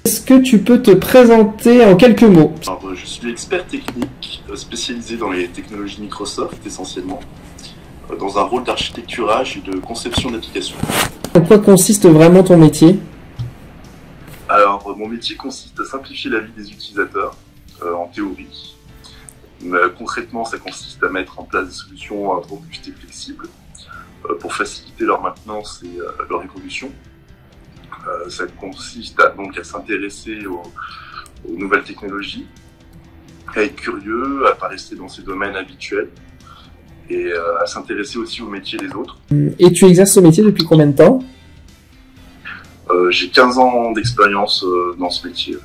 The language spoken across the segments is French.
Est-ce que tu peux te présenter en quelques mots? Alors, je suis expert technique, spécialisé dans les technologies Microsoft essentiellement, dans un rôle d'architecturage et de conception d'applications. En quoi consiste vraiment ton métier? Alors, mon métier consiste à simplifier la vie des utilisateurs, en théorie. Mais concrètement, ça consiste à mettre en place des solutions robustes et flexibles pour faciliter leur maintenance et leur évolution. Ça consiste donc à s'intéresser aux nouvelles technologies, à être curieux, à ne pas rester dans ses domaines habituels et à s'intéresser aussi aux métiers des autres. Et tu exerces ce métier depuis combien de temps? J'ai 15 ans d'expérience dans ce métier.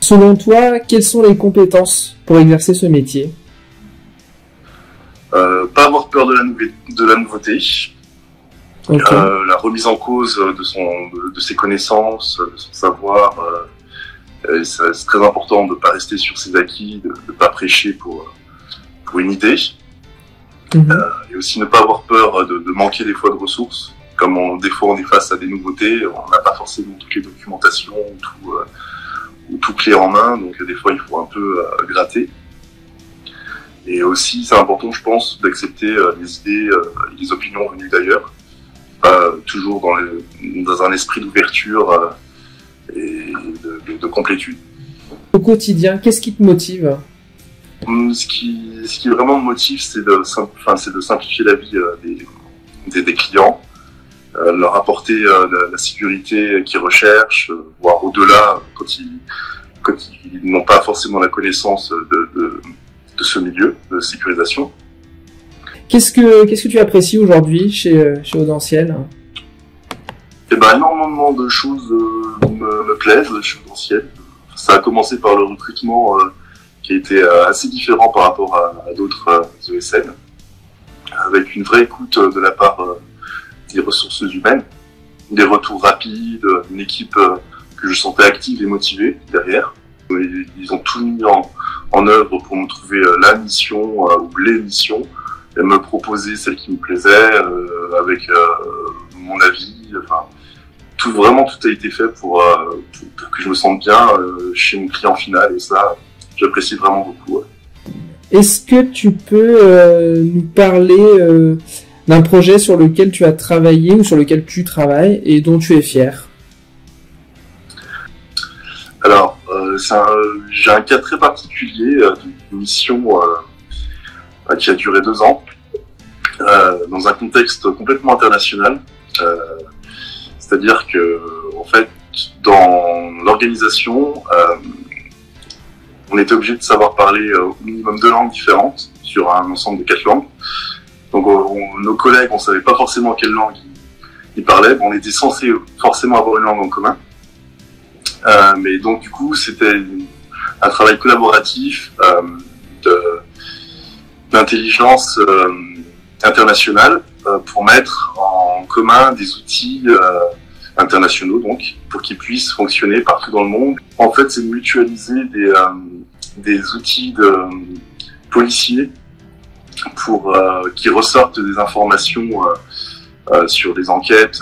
Selon toi, quelles sont les compétences pour exercer ce métier? Pas avoir peur de la nouveauté. Okay. La remise en cause de ses connaissances, de son savoir. C'est très important de ne pas rester sur ses acquis, de ne pas prêcher pour une idée. Et aussi ne pas avoir peur de manquer des fois de ressources. Comme des fois on est face à des nouveautés, on n'a pas forcément toutes les documentations ou tout clé en main, donc des fois il faut un peu gratter. Et aussi c'est important, je pense, d'accepter les idées, les opinions venues d'ailleurs. Toujours dans un esprit d'ouverture et de complétude. Au quotidien, qu'est-ce qui te motive? Ce qui vraiment me motive, c'est de simplifier la vie des clients, leur apporter la sécurité qu'ils recherchent, voire au-delà quand ils n'ont pas forcément la connaissance de ce milieu de sécurisation. Qu'est-ce que tu apprécies aujourd'hui chez Audentiel? Eh ben, énormément de choses me plaisent chez Audentiel. Ça a commencé par le recrutement qui a été assez différent par rapport à d'autres ESN, avec une vraie écoute de la part des ressources humaines, des retours rapides, une équipe que je sentais active et motivée derrière. Ils ont tout mis en œuvre pour me trouver la mission ou les missions, et me proposer celle qui me plaisait avec mon avis. Enfin, tout a été fait pour que je me sente bien chez mon client final, et ça, j'apprécie vraiment beaucoup. Ouais. Est-ce que tu peux nous parler d'un projet sur lequel tu as travaillé ou sur lequel tu travailles et dont tu es fier? Alors, j'ai un cas très particulier d'une mission qui a duré 2 ans, dans un contexte complètement international. C'est-à-dire que, en fait, dans l'organisation, on était obligé de savoir parler au minimum 2 langues différentes sur un ensemble de 4 langues. Donc, nos collègues, on savait pas forcément quelle langue ils parlaient. Bon, on était censé forcément avoir une langue en commun. Mais donc, du coup, c'était un travail collaboratif d'intelligence internationale pour mettre en commun des outils internationaux, donc, pour qu'ils puissent fonctionner partout dans le monde. En fait, c'est de mutualiser des outils de policiers pour qui ressortent des informations sur des enquêtes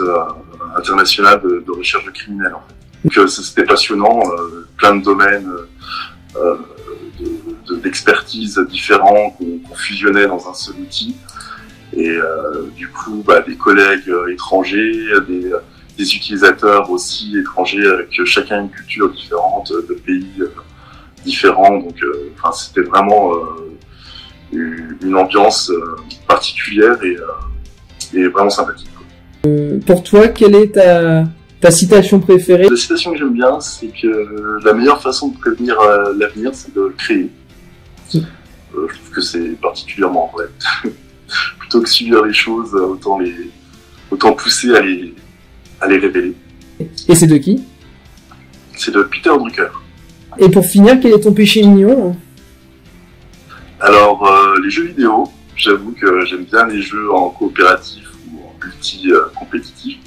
internationales de recherche de criminels. En fait. Donc c'était passionnant, plein de domaines d'expertise différents qu'on fusionnait dans un seul outil. Et du coup, des collègues étrangers, des utilisateurs aussi étrangers, avec chacun une culture différente, de pays différents. Donc, c'était vraiment une ambiance particulière et vraiment sympathique. Pour toi, quelle est ta citation préférée? La citation que j'aime bien, c'est que la meilleure façon de prévenir l'avenir, c'est de le créer. Je trouve que c'est particulièrement vrai. Plutôt que subir les choses, autant pousser à les révéler. Et c'est de qui? C'est de Peter Drucker. Et pour finir, quel est ton péché mignon? Alors, les jeux vidéo, j'avoue que j'aime bien les jeux en coopératif ou en multi-compétitif.